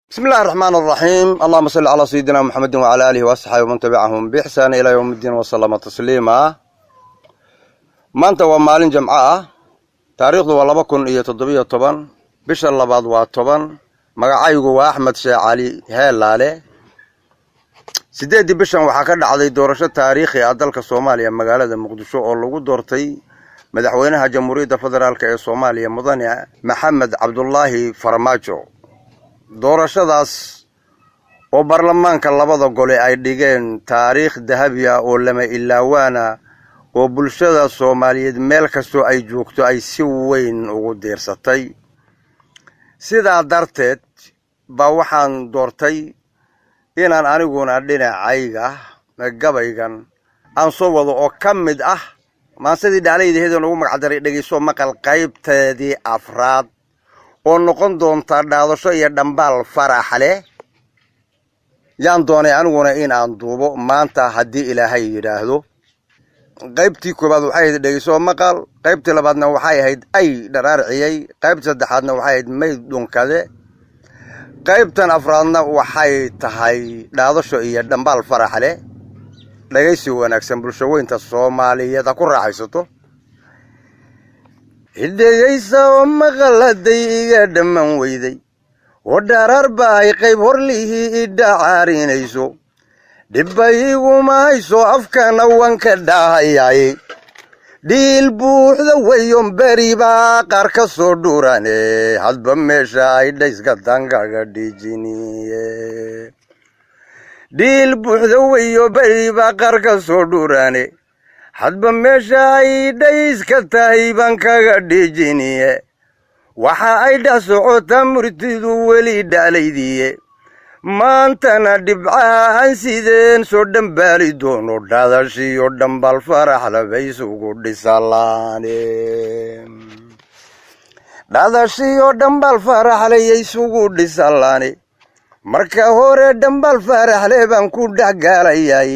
بسم الله الرحمن الرحيم. اللهم صل على سيدنا محمد وعلى آله وصحبه ومن تبعهم بإحسان إلى يوم الدين وسلم تسليما. maanta waa maalin jamco ah, taariikhdu waa 2017 bisha labaad waa 10. magacaygu waa Axmed Sheekh Cali Heelaale. 8 bishan waxaa ka dhacday doorasho taariikhi ah dalka Soomaaliya magaalada Muqdisho oo lagu doortay madaxweynaha Jamhuuriyadda Federaalka ee Soomaaliya Mudane Maxamed Cabdullaahi Farmaajo. doorashadaas oo baarlamaanka labada gole ay dhigeen taariikh dahabi ah oo lama ilaawana oo bulshada Soomaaliyeed meel kasto ay joogto ay si weyn ugu deersatay. sidaa darteed baa waxaan doortay inaan aniguna dhinacayga gabaygan aan soo wado oo ka mid ah maasadii dhacdaydeeda ugu magacdaray dhageyso maqal qaybteedii afraad oo noqon doonta dhaadasho iyo dhambaal farax leh. yaan doonay aniguna in aan duubo maanta haddii Ilaahay yiraahdo. qaybtii koobaad waxay ahayd dhageyso maqal, qaybtii labaadna waxay ahayd ay dharaarciyay, qaybtii saddexaadna waxay ahayd mayd dhunkade, qaybtan afraadna waxay tahay dhaadasho iyo dhambaal farax leh. dhageysi wanaagsan bulsho weynta Soomaaliyeed ku raaxaysato. hidayeysa oo maqaladay iga dhaman weyday oo dharar baay qayb horlihi idhacaarinayso dhibayiguma hayso afkana wanka dhaahayay dhiil buuxda weyon beri baa qaar ka soo dhurane hadba meesha ay dhayska tangaga dhijiniye dhiil buuxda weyo beri baa qaar ka soo dhurane hadba meesha ay dhayska tahay baan kaga dhijiniye waxa ay dhex socotaa murtidu weli dhaalaydiye maantana dhibcaan sideen soo dhambaali doono dhaadashiyo dhambaal farax labay isugu dhisalaane dhaadashiyo dhambaal farax labay isugu dhisalaane marka hore dhambaal farax leh baan ku dhagalayay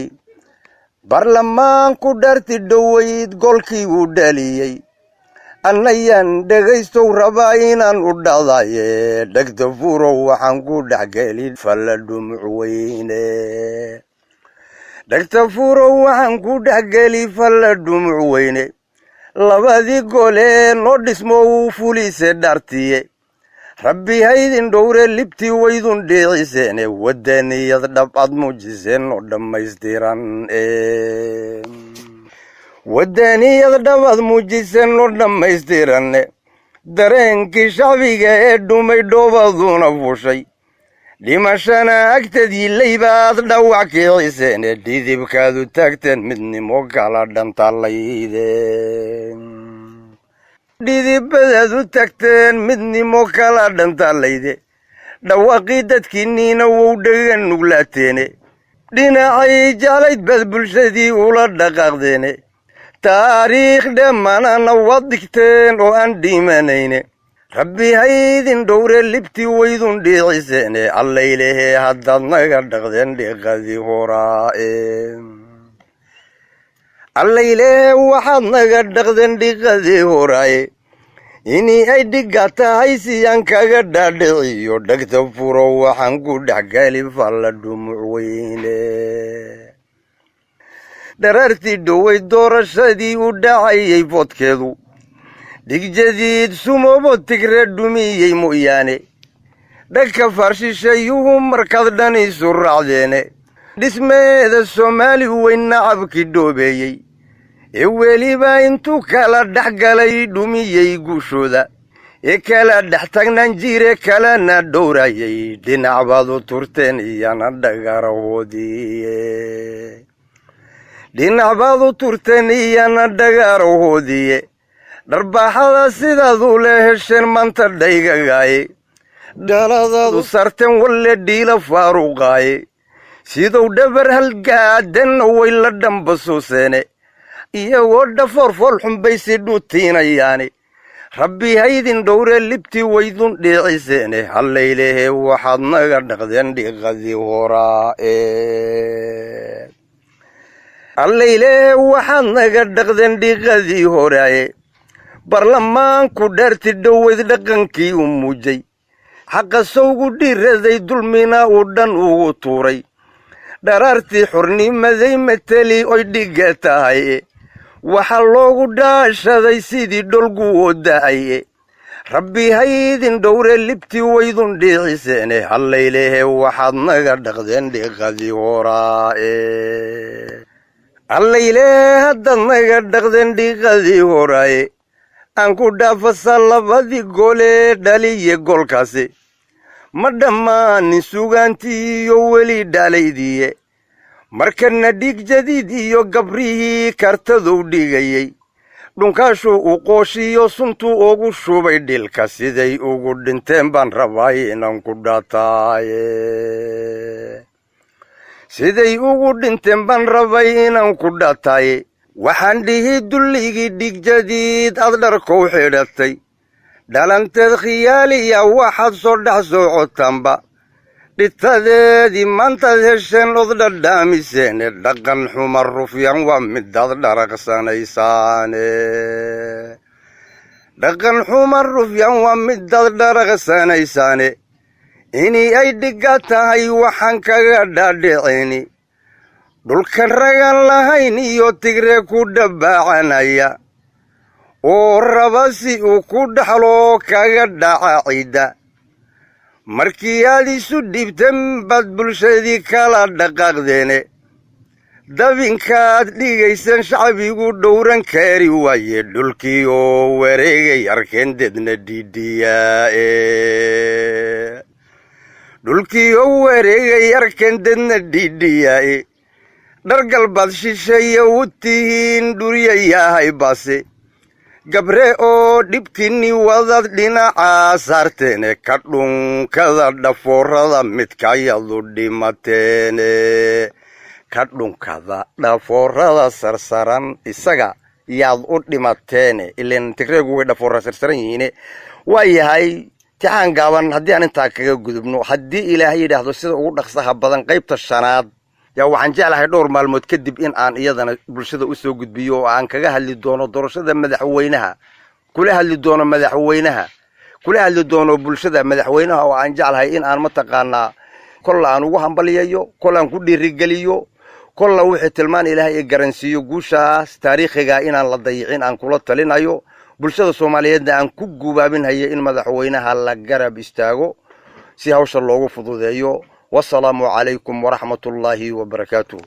baarlamaanku dharti dhaweyd golkii uu dhaliyay annayan dhagaystow rabaa inaan u dhadaye dhagta furow waxaan ku dhexgelin falla dhumuc weyne dhagta furow waxaan ku dhexgeli falla dhumuc weyne labadii gole noo dhismo uu fulise dhartiye rabbi haydin dhowre libtii waydun dheeciseene wadaniyad dhab ad muujiseen oo dhammaystiran wadaniyad dhab ad muujiseen oo dhammaystiran dareenkii shacbiga ee dhumay dhoobaduna fushay dhimashana agtadii laybaad dhawac kiciseen dhidibkaadu taagteen midnimo kala dhantalayde dhidibadaadu tagteen midnimo kala dhantalayde dhawaaqii dadkiinniina wow dhagan nuglaateene dhinacay jeclayd baad bulshadii ula dhaqaaqdeene taariikh dhammaanana waad dhigteen oo aan dhimanayne rabbi haydin dhowre libtii waydun dhiiciseene allaylehe haddaad naga dhaqdeen dhiqadii horaae allaylehe waxaad naga dhaqdeen dhiqadii horaaye inii ay dhiga tahay siyaan kaga dhaadhiciyo dhagta furo waxaan ku dhexgali falla dhumuc weyne dharartii dhowey doorashadii u dhacayay foodkeedu dhigjadiid sumoobo tigre dhumiyey mooyaane dhagka farshishayuhu markaad dhan isu raacdeene dhismeeda Soomaali weyn nacabkii dhoobeeyey ee weliba intuu kala dhexgalay dhumiyey guushooda ee kala dhex tagnaan jire kalena dhowrayay dhinac baad u turteen iyana dhagarahoodiye dhinac baad u turteen iyana dhagarahoodiye dharbaaxada sidaadu le hesheen maanta dhaygagaaye dhaladaadu sarteen walle dhiila faaruqaaye siduu dhabar halgaadanna way la dhambasuuseene iyagoo dhafoor fool xunbay si dhutiinayaane rabbi haydin dhowre libtii waydun dheeciseene hallaylehe waxaad naga dhaqdeen dhiqadii horaae allaylehe waxaad naga dhaqdeen dhiqadii horaaye baarlamaanku dharti dhoweyd dhaqankii u muujay حق السوق دير ذي دلمنا ودن وطوري درارتي حرني مذي متلي ويدقتاي وحلوغ داش ذي سيدي دلقو وداي ربي هيدن دور اللبتي ويدن دي عساني هالليلة وحدنا قدقدن دي غذي ورائي الليلة هدنا قدقدن دي غذي ورائي أنكو دافصال بدي قولي دالي قول كاسي مداماني سوغانتي يولي دالي دي مركنا ديك جديد يو قبريه كارتدو ديغيي دونكاشو وقوشي سنتو اوغو شوباي ديلكا سيداي اوغو دنتين بان رباي نانكو داتاي سيداي اوغو دنتين بان رباي نانكو داتاي waxaan dhihi dulligii dhig jadiid ad dharkow xidhatay dhalanteed khiyaaliya waxaad soo dhex soocotaanba dhitadeedii maantaad hesheen od dhadhaamiseene dhaqan xuma rufyan waa midaad dharaqsanaysaane dhaqan xuma rufyan waa midaad dharaqsanaysaane inii ay dhiga tahay waxaan kaga dhaadhicini dhulkan ragan lahayn iyo tigre ku dhabbaacanaya oo raba si uu ku dhaxlo kaga dhaca ciidda markii aad isu dhibteen baad bulshadii kala dhaqaaqdeene dabinkaad dhigaysan shacbigu dhowran kari waaye dhulkii oo wareegay arkeen dedna dhiidhiyaae dhulkii oo wareegay arkeen dedna dhiidhiyaae dhargal baad shisheeye u tihiin dhuriyayahay base gabre oo dhibkiinni wadad dhinacaa saarteene ka dhunkada dhafoorada midkayadu dhimateene ka dhunkada dhafoorada sarsaran isaga yaad u dhimateene ileen tigreegu way dhafoora sarsaran yihiine waa yahay tixaan gaaban haddii aan intaa kaga gudubno haddii ilaahay yidhaahdo sida ugu dhaqsaha badan qaybta shanaad yaa waxaan jeclahay dhowr maalmood kadib in aan iyadana bulshada u soo gudbiyo oo aan kaga hadli doono doorashada madaxweynaha kula hadli doono bulshada madaxweynaha oo aan jeclahay in aan mataqaanaa kolla aan ugu hambaliyayo kolla aan ku dhiirigeliyo kolla wixii tilmaan ilaahay ee garansiiyo guushaas taariikhiga inaan la dayicin aan kula talinayo bulshada Soomaaliyeedna aan ku gubaabinayo in madaxweynaha la garab istaago si hawsha loogu fududeeyo والسلام عليكم ورحمة الله وبركاته.